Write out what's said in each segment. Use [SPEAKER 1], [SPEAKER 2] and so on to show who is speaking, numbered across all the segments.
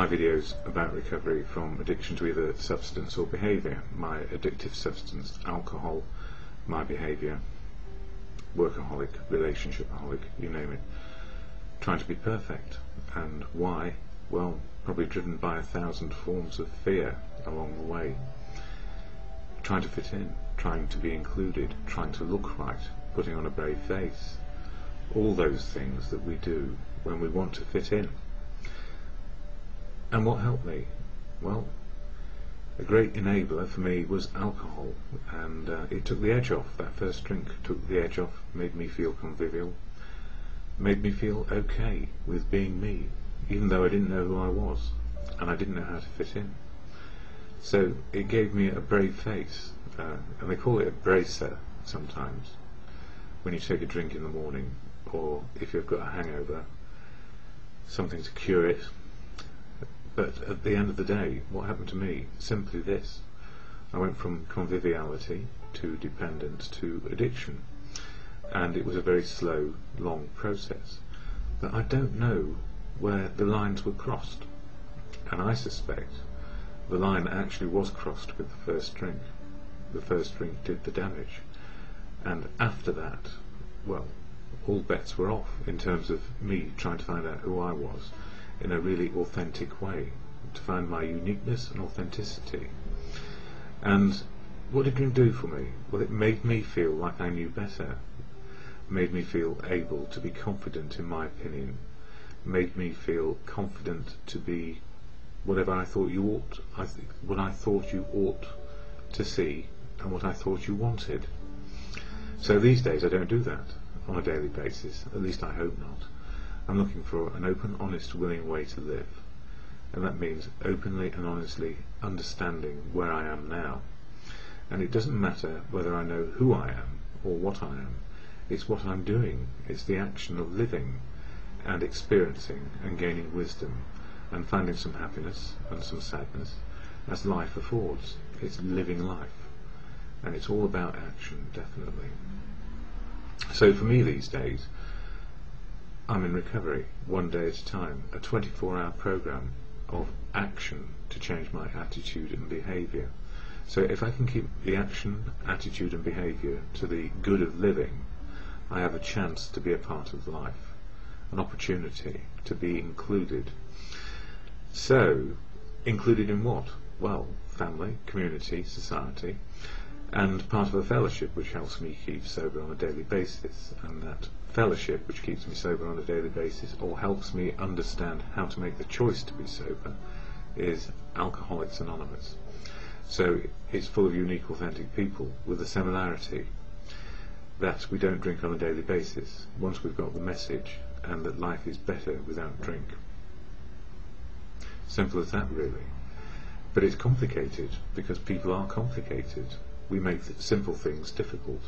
[SPEAKER 1] my videos about recovery from addiction to either substance or behaviour. My addictive substance, alcohol; my behaviour, workaholic, relationshipaholic, you name it. Trying to be perfect. And why? Well, probably driven by 1,000 forms of fear along the way. Trying to fit in, trying to be included, trying to look right, putting on a brave face. All those things that we do when we want to fit in. And what helped me? Well, a great enabler for me was alcohol, and it took the edge off. That first drink took the edge off, made me feel convivial, made me feel okay with being me, even though I didn't know who I was, and I didn't know how to fit in. So it gave me a brave face, and they call it a bracer sometimes, when you take a drink in the morning, or if you've got a hangover, something to cure it. But at the end of the day, what happened to me? Simply this: I went from conviviality to dependence to addiction, and it was a very slow, long process. But I don't know where the lines were crossed, and I suspect the line actually was crossed with the first drink. The first drink did the damage, and after that, well, all bets were off in terms of me trying to find out who I was in a really authentic way, to find my uniqueness and authenticity. And what did drink do for me? Well, it made me feel like I knew better, made me feel able to be confident in my opinion, made me feel confident to be whatever I thought you ought, what I thought you ought to see, and what I thought you wanted. So these days I don't do that on a daily basis, at least I hope not. I'm looking for an open, honest, willing way to live, and that means openly and honestly understanding where I am now. And it doesn't matter whether I know who I am or what I am, it's what I'm doing, it's the action of living and experiencing and gaining wisdom and finding some happiness and some sadness as life affords. It's living life, and it's all about action, definitely. So for me these days, I'm in recovery, one day at a time, a 24-hour program of action to change my attitude and behaviour. So if I can keep the action, attitude and behaviour to the good of living, I have a chance to be a part of life, an opportunity to be included. So, included in what? Well, family, community, society, and part of a fellowship which helps me keep sober on a daily basis, and that fellowship which keeps me sober on a daily basis, or helps me understand how to make the choice to be sober, is Alcoholics Anonymous. So it's full of unique, authentic people with the similarity that we don't drink on a daily basis, once we've got the message, and that life is better without drink. Simple as that, really. But it's complicated because people are complicated. We make simple things difficult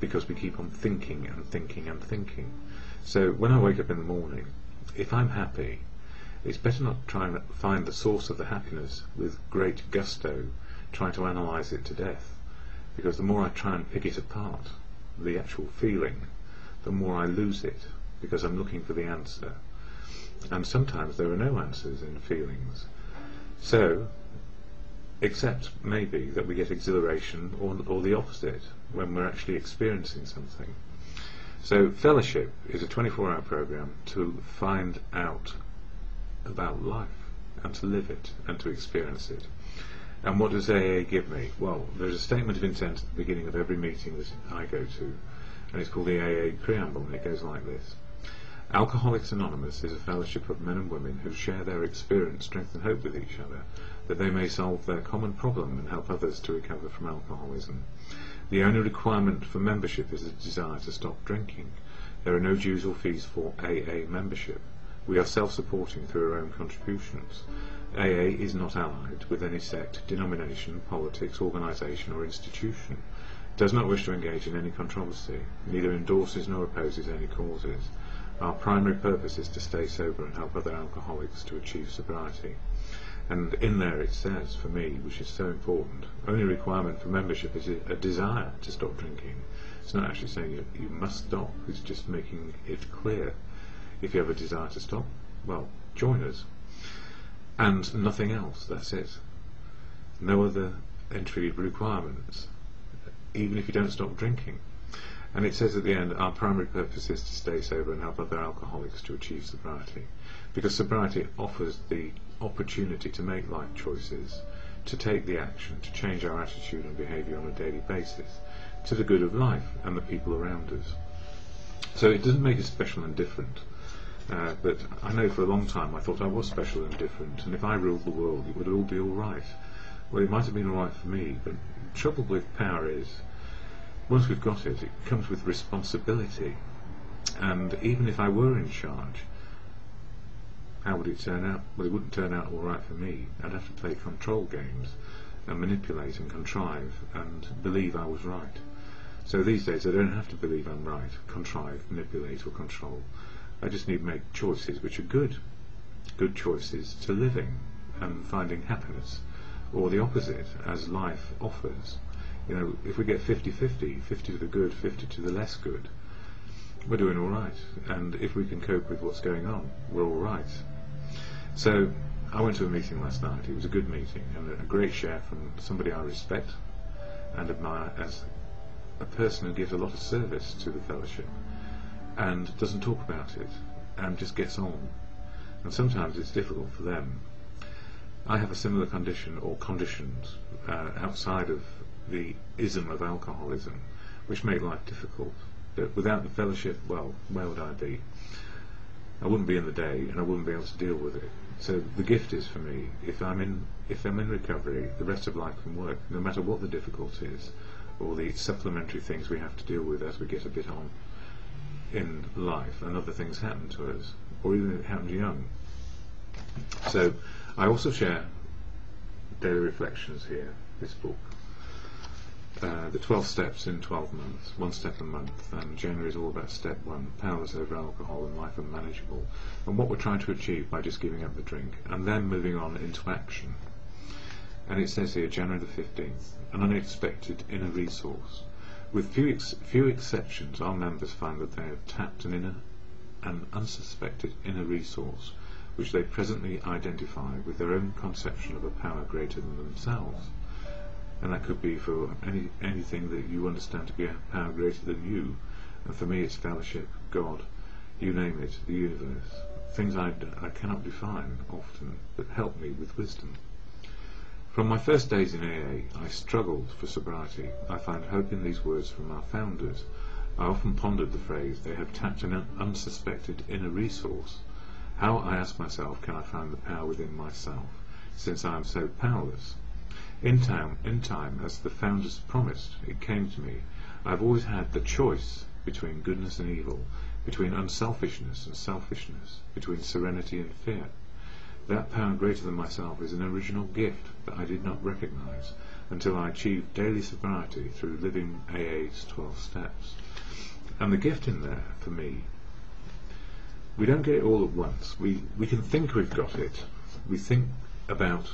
[SPEAKER 1] because we keep on thinking and thinking and thinking. So when I wake up in the morning, if I'm happy, it's better not try and find the source of the happiness with great gusto, trying to analyse it to death, because the more I try and pick it apart, the actual feeling, the more I lose it, because I'm looking for the answer. And sometimes there are no answers in feelings. So, except maybe that we get exhilaration or the opposite when we're actually experiencing something. So fellowship is a 24-hour program to find out about life and to live it and to experience it. And what does AA give me? Well, there's a statement of intent at the beginning of every meeting that I go to, and it's called the AA Preamble, and it goes like this. Alcoholics Anonymous is a fellowship of men and women who share their experience, strength and hope with each other, that they may solve their common problem and help others to recover from alcoholism. The only requirement for membership is a desire to stop drinking. There are no dues or fees for AA membership. We are self-supporting through our own contributions. AA is not allied with any sect, denomination, politics, organisation or institution. It does not wish to engage in any controversy, neither endorses nor opposes any causes. Our primary purpose is to stay sober and help other alcoholics to achieve sobriety. And in there it says, for me, which is so important, only requirement for membership is a desire to stop drinking. It's not actually saying you must stop, it's just making it clear. If you have a desire to stop, well, join us. and nothing else. That's it. No other entry requirements, even if you don't stop drinking. And it says at the end, our primary purpose is to stay sober and help other alcoholics to achieve sobriety, because sobriety offers the opportunity to make life choices, to take the action, to change our attitude and behaviour on a daily basis, to the good of life and the people around us. So it doesn't make us special and different, but I know for a long time I thought I was special and different, and if I ruled the world it would all be alright. Well, it might have been alright for me, but the trouble with power is, once we've got it, it comes with responsibility. And even if I were in charge, how would it turn out? Well, it wouldn't turn out alright for me. I'd have to play control games and manipulate and contrive and believe I was right. So these days I don't have to believe I'm right, contrive, manipulate or control. I just need to make choices which are good choices to living and finding happiness, or the opposite, as life offers. You know, if we get 50-50, 50 to the good, 50 to the less good, we're doing all right. And if we can cope with what's going on, we're all right. So I went to a meeting last night. It was a good meeting and a great share from somebody I respect and admire as a person who gives a lot of service to the fellowship and doesn't talk about it and just gets on. And sometimes it's difficult for them. I have a similar condition or conditions outside of the ism of alcoholism, which make life difficult. But without the fellowship, well, where would I be? I wouldn't be in the day, and I wouldn't be able to deal with it. So the gift is for me, if I'm in recovery, the rest of life can work, no matter what the difficulties or the supplementary things we have to deal with as we get a bit on in life, and other things happen to us, or even if it happens young. So I also share daily reflections here, this book. The 12 steps in 12 months, 1 step a month, and January is all about step 1, powerless over alcohol and life unmanageable, and what we're trying to achieve by just giving up the drink, and then moving on into action. And it says here, January the 15th, an unexpected inner resource. With few exceptions, our members find that they have tapped an unsuspected inner resource, which they presently identify with their own conception of a power greater than themselves. And that could be for anything that you understand to be a power greater than you. And for me it's fellowship, God, you name it, the universe. Things I cannot define often, but help me with wisdom. From my first days in AA, I struggled for sobriety. I find hope in these words from our founders. I often pondered the phrase, they have tapped an unsuspected inner resource. How, I ask myself, can I find the power within myself, since I am so powerless? In time, as the founders promised, it came to me. I've always had the choice between goodness and evil, between unselfishness and selfishness, between serenity and fear. That power greater than myself is an original gift that I did not recognize until I achieved daily sobriety through living AA's 12 steps. And the gift in there, for me, we don't get it all at once. We can think we've got it. We think about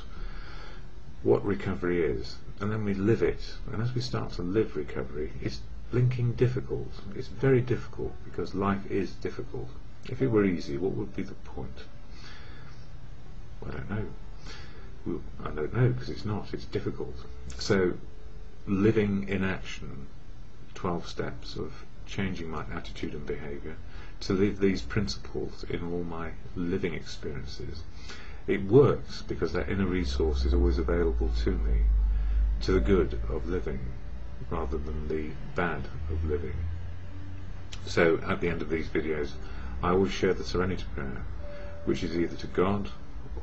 [SPEAKER 1] what recovery is, and then we live it. And as we start to live recovery, it's blinking difficult. It's very difficult because life is difficult. If it were easy, what would be the point? I don't know. I don't know, because it's not. It's difficult. So living in action, 12 steps of changing my attitude and behaviour to live these principles in all my living experiences. It works because that inner resource is always available to me, to the good of living rather than the bad of living. So at the end of these videos I always share the Serenity Prayer, which is either to God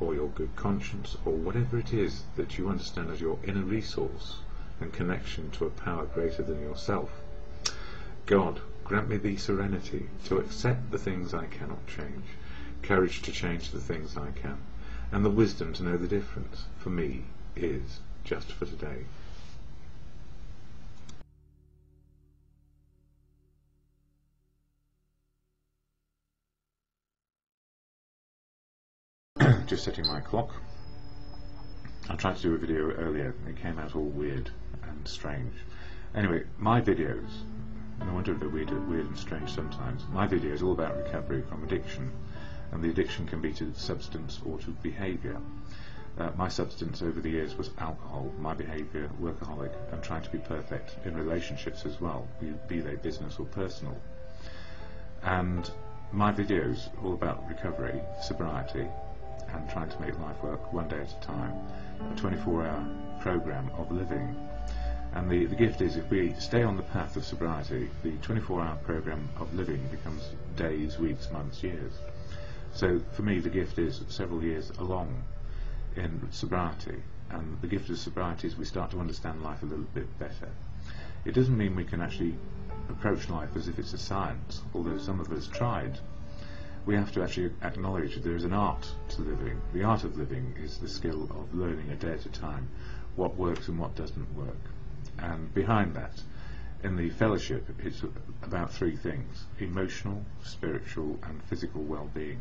[SPEAKER 1] or your good conscience or whatever it is that you understand as your inner resource and connection to a power greater than yourself. God, grant me the serenity to accept the things I cannot change, courage to change the things I can, and the wisdom to know the difference, for me, is just for today. Just setting my clock. I tried to do a video earlier, it came out all weird and strange. Anyway, my videos, no wonder they're weird and strange sometimes, my videos are all about recovery from addiction. and the addiction can be to substance or to behaviour. My substance over the years was alcohol, my behaviour workaholic, and trying to be perfect in relationships as well, be they business or personal. And my videos all about recovery, sobriety, and trying to make life work one day at a time, a 24-hour programme of living. And the gift is, if we stay on the path of sobriety, the 24-hour programme of living becomes days, weeks, months, years. So for me the gift is several years along in sobriety, and the gift of sobriety is we start to understand life a little bit better. It doesn't mean we can actually approach life as if it's a science, although some of us tried. We have to actually acknowledge that there is an art to living. The art of living is the skill of learning a day at a time what works and what doesn't work. And behind that, in the fellowship, it's about three things: emotional, spiritual and physical well-being.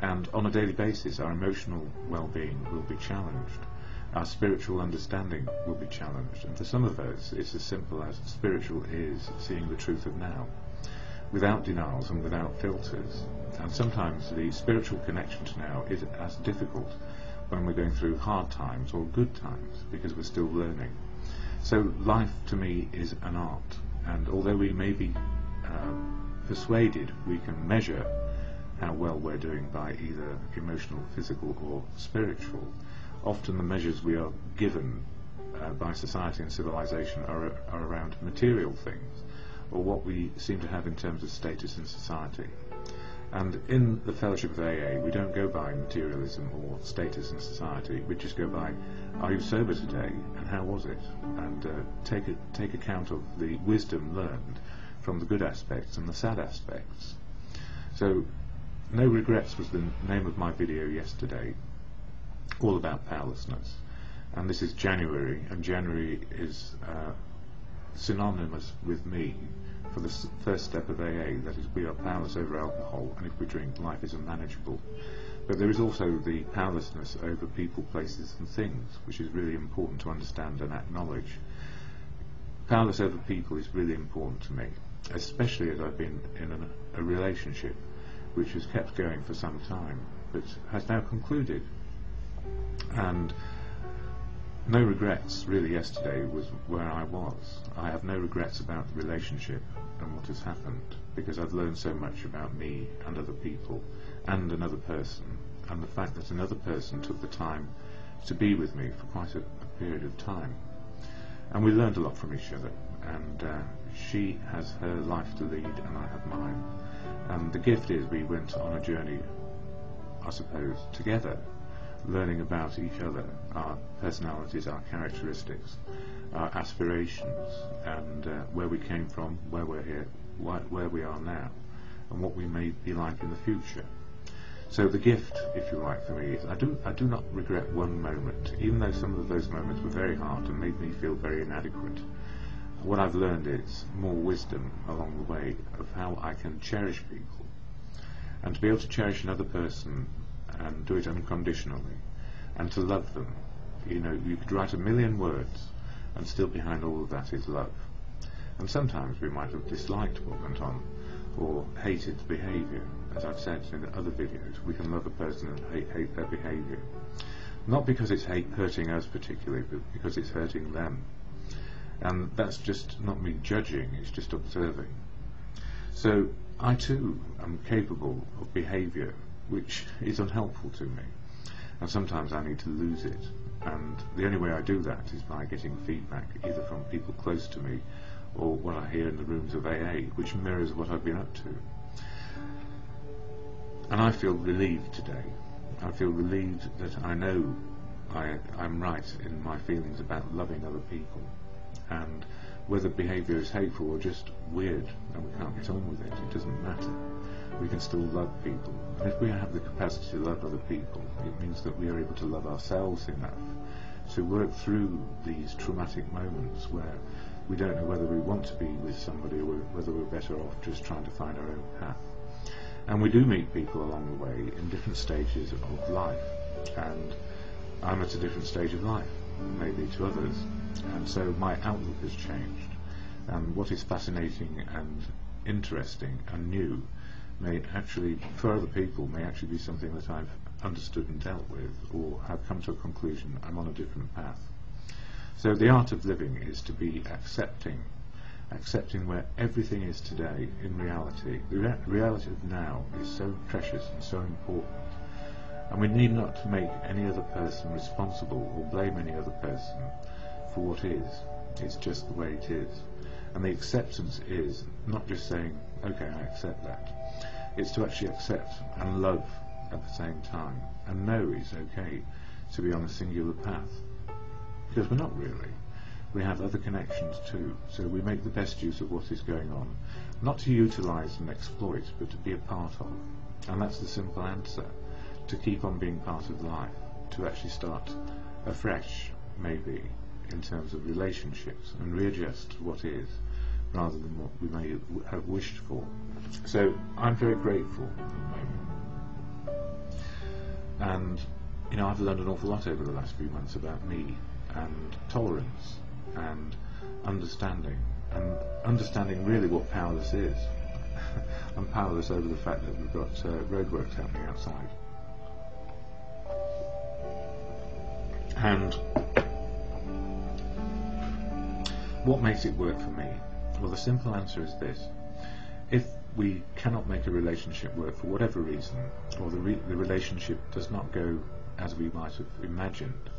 [SPEAKER 1] And on a daily basis our emotional well-being will be challenged, our spiritual understanding will be challenged, and for some of us it's as simple as spiritual is seeing the truth of now, without denials and without filters. And sometimes the spiritual connection to now is as difficult when we're going through hard times or good times, because we're still learning. So life to me is an art, and although we may be persuaded we can measure how well we're doing by either emotional, physical or spiritual, often the measures we are given by society and civilization are around material things, or what we seem to have in terms of status in society. And in the fellowship of AA we don't go by materialism or status in society, we just go by, are you sober today and how was it, and take account of the wisdom learned from the good aspects and the sad aspects. So No Regrets was the name of my video yesterday, all about powerlessness. And this is January, and January is synonymous with me for the first step of AA, that is, we are powerless over alcohol, and if we drink, life is unmanageable. But there is also the powerlessness over people, places and things, which is really important to understand and acknowledge. Powerless over people is really important to me, especially as I've been in a relationship which has kept going for some time, but has now concluded. And No Regrets really yesterday was where I was. I have no regrets about the relationship and what has happened, because I've learned so much about me and other people and another person, and the fact that another person took the time to be with me for quite a period of time. And we learned a lot from each other, and she has her life to lead and I have mine. And the gift is we went on a journey, I suppose, together, learning about each other, our personalities, our characteristics, our aspirations, and where we came from, where we're here, where we are now, and what we may be like in the future. So the gift, if you like, for me is I do not regret one moment, even though some of those moments were very hard and made me feel very inadequate. What I've learned is more wisdom along the way of how I can cherish people, and to be able to cherish another person and do it unconditionally, and to love them. You know, you could write 1,000,000 words and still behind all of that is love. And sometimes we might have disliked what went on or hated the behaviour. As I've said in other videos, we can love a person and hate their behaviour, not because it's hurting us particularly, but because it's hurting them. And that's just not me judging, it's just observing. So I too am capable of behaviour which is unhelpful to me, and sometimes I need to lose it, and the only way I do that is by getting feedback either from people close to me or what I hear in the rooms of AA, which mirrors what I've been up to. And I feel relieved today. I feel relieved that I know I'm right in my feelings about loving other people, and whether behaviour is hateful or just weird and we can't get on with it, it doesn't matter. We can still love people, and if we have the capacity to love other people, it means that we are able to love ourselves enough to work through these traumatic moments where we don't know whether we want to be with somebody or whether we're better off just trying to find our own path. And we do meet people along the way in different stages of life, and I'm at a different stage of life, maybe to others, and so my outlook has changed. And what is fascinating and interesting and new may actually, for other people, may actually be something that I've understood and dealt with, or have come to a conclusion I'm on a different path. So the art of living is to be accepting where everything is today in reality. The reality of now is so precious and so important, and we need not make any other person responsible or blame any other person for what is. It's just the way it is. And the acceptance is not just saying, okay, I accept that. It's to actually accept and love at the same time, and know it's okay to be on a singular path, because we're not really. We have other connections too, so we make the best use of what is going on, not to utilise and exploit, but to be a part of. And that's the simple answer, to keep on being part of life, to actually start afresh, maybe, in terms of relationships, and readjust what is, rather than what we may have wished for. So I'm very grateful at the moment. And, you know, I've learned an awful lot over the last few months about me, and tolerance, and understanding really what powerless is. I'm powerless over the fact that we've got roadworks happening outside. And what makes it work for me? Well, the simple answer is this. If we cannot make a relationship work for whatever reason, or the relationship does not go as we might have imagined,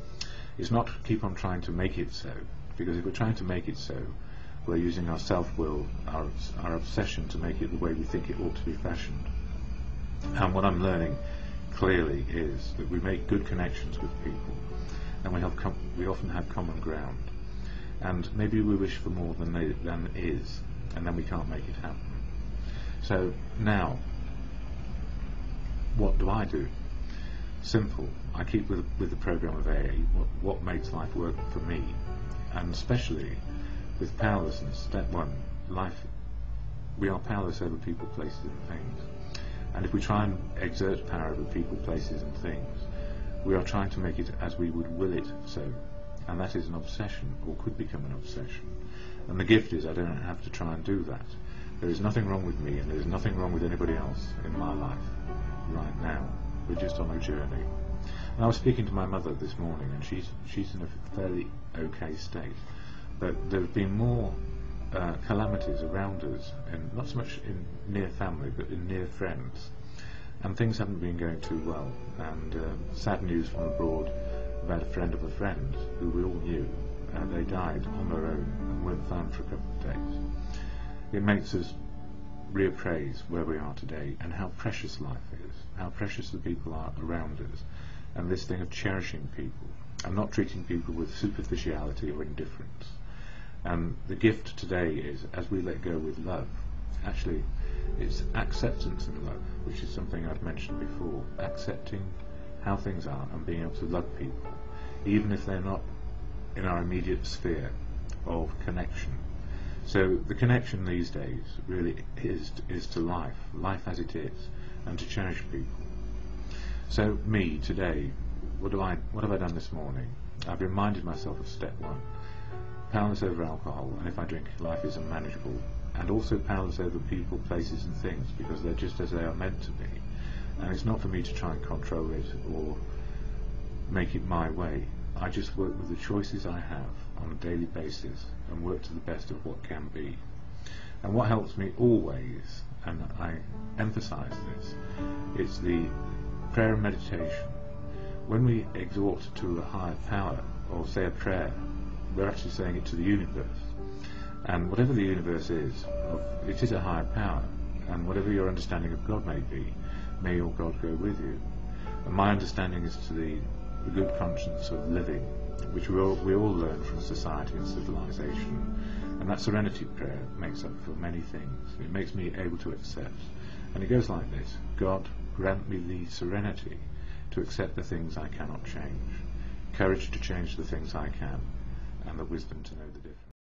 [SPEAKER 1] it's not to keep on trying to make it so, because if we're trying to make it so, we're using our self-will, our obsession to make it the way we think it ought to be fashioned. And what I'm learning clearly is that we make good connections with people, and we often have common ground. And maybe we wish for more than is, and then we can't make it happen. So now, what do I do? Simple. I keep with the program of AA, what makes life work for me, and especially with powerlessness. Step one, life. We are powerless over people, places, and things. And if we try and exert power over people, places, and things, we are trying to make it as we would will it so. And that is an obsession, or could become an obsession. And the gift is I don't have to try and do that. There is nothing wrong with me, and there is nothing wrong with anybody else in my life right now. We're just on a journey. And I was speaking to my mother this morning, and she's in a fairly okay state. But there have been more calamities around us, and not so much in near family, but in near friends. And things haven't been going too well. And sad news from abroad about a friend of a friend who we all knew. They died on their own and weren't found for a couple of days. It makes us reappraise where we are today and how precious life is, how precious the people are around us, and this thing of cherishing people and not treating people with superficiality or indifference. And the gift today is, as we let go with love, actually it's acceptance and love, which is something I've mentioned before, accepting how things are and being able to love people, even if they're not in our immediate sphere of connection. So the connection these days really is to life as it is, and to cherish people. So me today, what have I done this morning? I've reminded myself of step one, powerless over alcohol, and if I drink, life is unmanageable, and also powerless over people, places and things, because they're just as they are meant to be. And it's not for me to try and control it or make it my way. I just work with the choices I have on a daily basis and work to the best of what can be. And what helps me always, and I emphasize this, it's the prayer and meditation. When we exhort to a higher power, or say a prayer, we're actually saying it to the universe. And whatever the universe is, it is a higher power. And whatever your understanding of God may be, may your God go with you. And my understanding is to the good conscience of living, which we all learn from society and civilization. And that serenity prayer makes up for many things. It makes me able to accept. And it goes like this: God, grant me the serenity to accept the things I cannot change, courage to change the things I can, and the wisdom to know the difference.